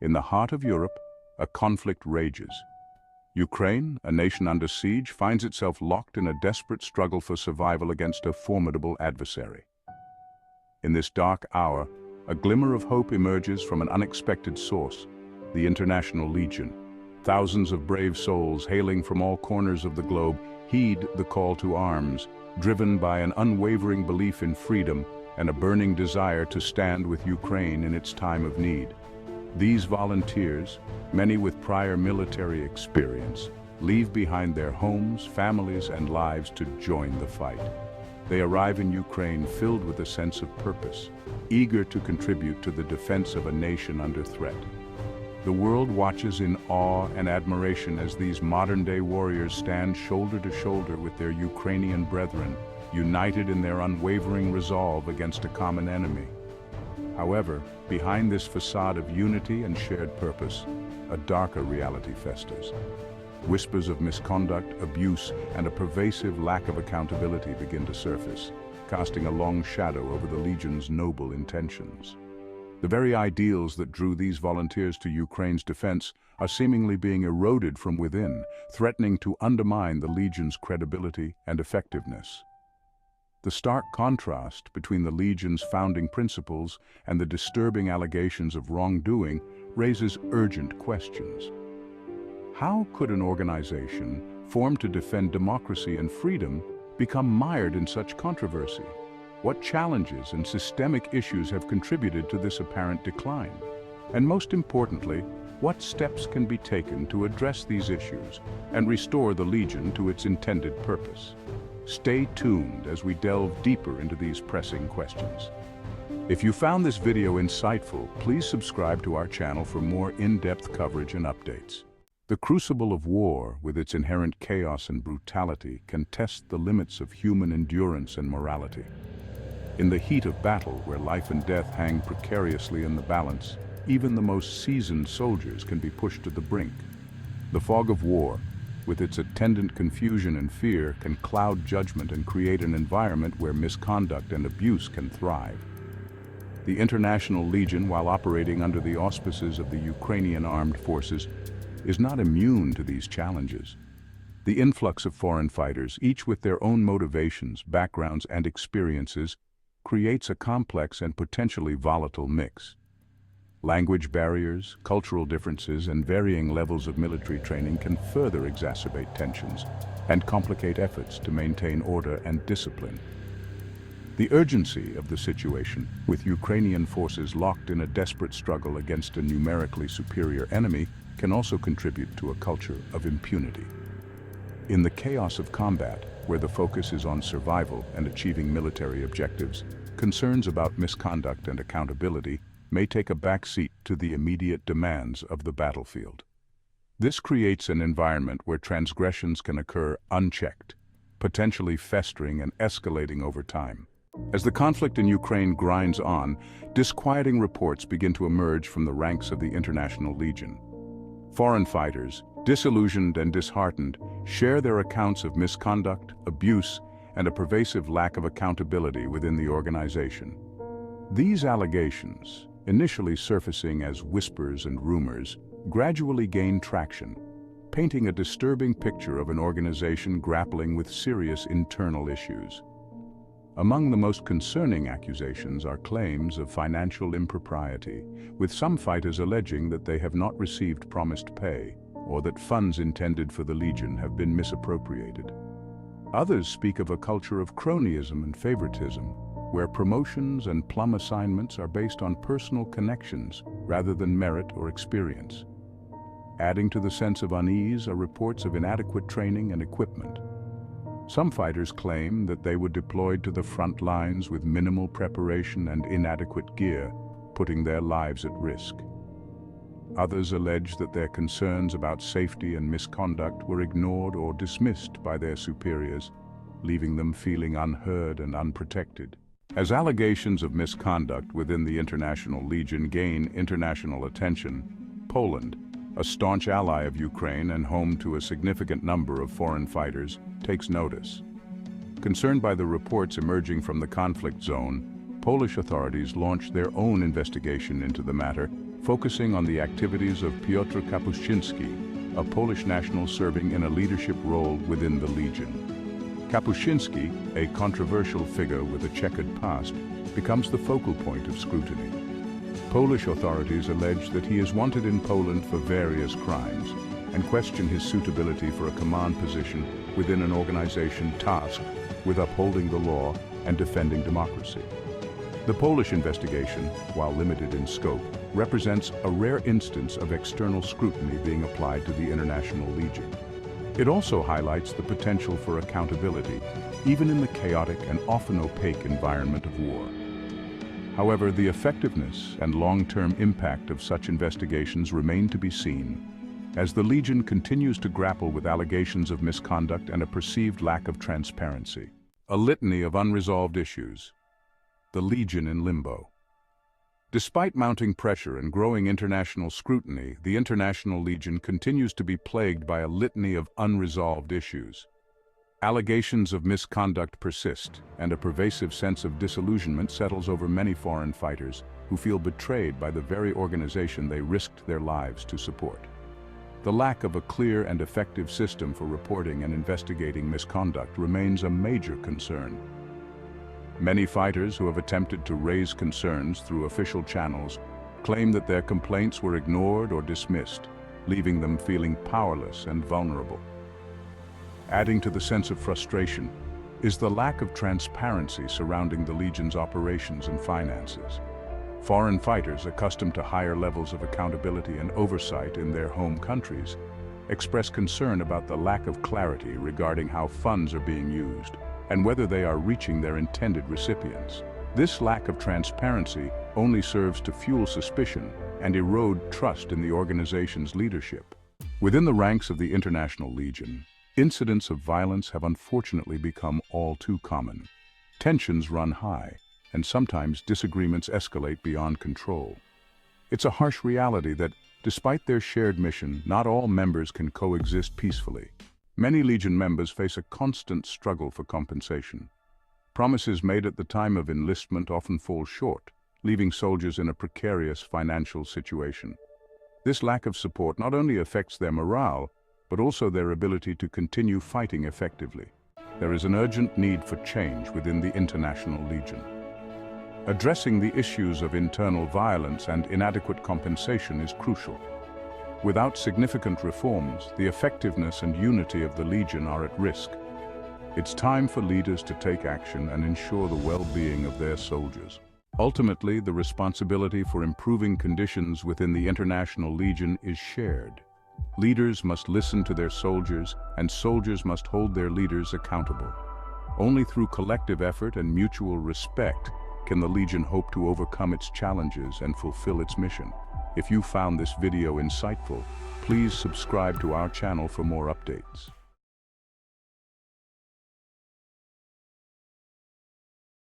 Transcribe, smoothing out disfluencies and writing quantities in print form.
In the heart of Europe, a conflict rages. Ukraine, a nation under siege, finds itself locked in a desperate struggle for survival against a formidable adversary. In this dark hour, a glimmer of hope emerges from an unexpected source, the International Legion. Thousands of brave souls hailing from all corners of the globe heed the call to arms, driven by an unwavering belief in freedom and a burning desire to stand with Ukraine in its time of need. These volunteers, many with prior military experience, leave behind their homes, families, and lives to join the fight. They arrive in Ukraine filled with a sense of purpose, eager to contribute to the defense of a nation under threat. The world watches in awe and admiration as these modern-day warriors stand shoulder to shoulder with their Ukrainian brethren, united in their unwavering resolve against a common enemy. However, behind this facade of unity and shared purpose, a darker reality festers. Whispers of misconduct, abuse, and a pervasive lack of accountability begin to surface, casting a long shadow over the Legion's noble intentions. The very ideals that drew these volunteers to Ukraine's defense are seemingly being eroded from within, threatening to undermine the Legion's credibility and effectiveness. The stark contrast between the Legion's founding principles and the disturbing allegations of wrongdoing raises urgent questions. How could an organization formed to defend democracy and freedom become mired in such controversy? What challenges and systemic issues have contributed to this apparent decline? And most importantly, what steps can be taken to address these issues and restore the Legion to its intended purpose? Stay tuned as we delve deeper into these pressing questions. If you found this video insightful, please subscribe to our channel for more in-depth coverage and updates. The crucible of war, with its inherent chaos and brutality, can test the limits of human endurance and morality. In the heat of battle, where life and death hang precariously in the balance, even the most seasoned soldiers can be pushed to the brink. The fog of war, with its attendant confusion and fear, can cloud judgment and create an environment where misconduct and abuse can thrive. The International Legion, while operating under the auspices of the Ukrainian armed forces, is not immune to these challenges. The influx of foreign fighters, each with their own motivations, backgrounds, and experiences, creates a complex and potentially volatile mix. Language barriers, cultural differences, and varying levels of military training can further exacerbate tensions and complicate efforts to maintain order and discipline. The urgency of the situation, with Ukrainian forces locked in a desperate struggle against a numerically superior enemy, can also contribute to a culture of impunity. In the chaos of combat, where the focus is on survival and achieving military objectives, concerns about misconduct and accountability may take a backseat to the immediate demands of the battlefield. This creates an environment where transgressions can occur unchecked, potentially festering and escalating over time. As the conflict in Ukraine grinds on, disquieting reports begin to emerge from the ranks of the International Legion. Foreign fighters, disillusioned and disheartened, share their accounts of misconduct, abuse, and a pervasive lack of accountability within the organization. These allegations, initially surfacing as whispers and rumors, gradually gain traction, painting a disturbing picture of an organization grappling with serious internal issues. Among the most concerning accusations are claims of financial impropriety, with some fighters alleging that they have not received promised pay, or that funds intended for the Legion have been misappropriated. Others speak of a culture of cronyism and favoritism, where promotions and plum assignments are based on personal connections rather than merit or experience. Adding to the sense of unease are reports of inadequate training and equipment. Some fighters claim that they were deployed to the front lines with minimal preparation and inadequate gear, putting their lives at risk. Others allege that their concerns about safety and misconduct were ignored or dismissed by their superiors, leaving them feeling unheard and unprotected. As allegations of misconduct within the International Legion gain international attention, Poland, a staunch ally of Ukraine and home to a significant number of foreign fighters, takes notice. Concerned by the reports emerging from the conflict zone, Polish authorities launched their own investigation into the matter, focusing on the activities of Piotr Kapuscinski, a Polish national serving in a leadership role within the Legion. Kapuscinski, a controversial figure with a checkered past, becomes the focal point of scrutiny. Polish authorities allege that he is wanted in Poland for various crimes and question his suitability for a command position within an organization tasked with upholding the law and defending democracy. The Polish investigation, while limited in scope, represents a rare instance of external scrutiny being applied to the International Legion. It also highlights the potential for accountability, even in the chaotic and often opaque environment of war. However, the effectiveness and long-term impact of such investigations remain to be seen, as the Legion continues to grapple with allegations of misconduct and a perceived lack of transparency. A litany of unresolved issues. The Legion in limbo. Despite mounting pressure and growing international scrutiny, the International Legion continues to be plagued by a litany of unresolved issues. Allegations of misconduct persist, and a pervasive sense of disillusionment settles over many foreign fighters who feel betrayed by the very organization they risked their lives to support. The lack of a clear and effective system for reporting and investigating misconduct remains a major concern. Many fighters who have attempted to raise concerns through official channels claim that their complaints were ignored or dismissed, leaving them feeling powerless and vulnerable. Adding to the sense of frustration is the lack of transparency surrounding the Legion's operations and finances. Foreign fighters accustomed to higher levels of accountability and oversight in their home countries express concern about the lack of clarity regarding how funds are being used and whether they are reaching their intended recipients. This lack of transparency only serves to fuel suspicion and erode trust in the organization's leadership. Within the ranks of the International Legion, incidents of violence have unfortunately become all too common. Tensions run high, and sometimes disagreements escalate beyond control. It's a harsh reality that, despite their shared mission, not all members can coexist peacefully. Many Legion members face a constant struggle for compensation. Promises made at the time of enlistment often fall short, leaving soldiers in a precarious financial situation. This lack of support not only affects their morale, but also their ability to continue fighting effectively. There is an urgent need for change within the International Legion. Addressing the issues of internal violence and inadequate compensation is crucial. Without significant reforms, the effectiveness and unity of the Legion are at risk. It's time for leaders to take action and ensure the well-being of their soldiers. Ultimately, the responsibility for improving conditions within the International Legion is shared. Leaders must listen to their soldiers, and soldiers must hold their leaders accountable. Only through collective effort and mutual respect can the Legion hope to overcome its challenges and fulfill its mission. If you found this video insightful, please subscribe to our channel for more updates.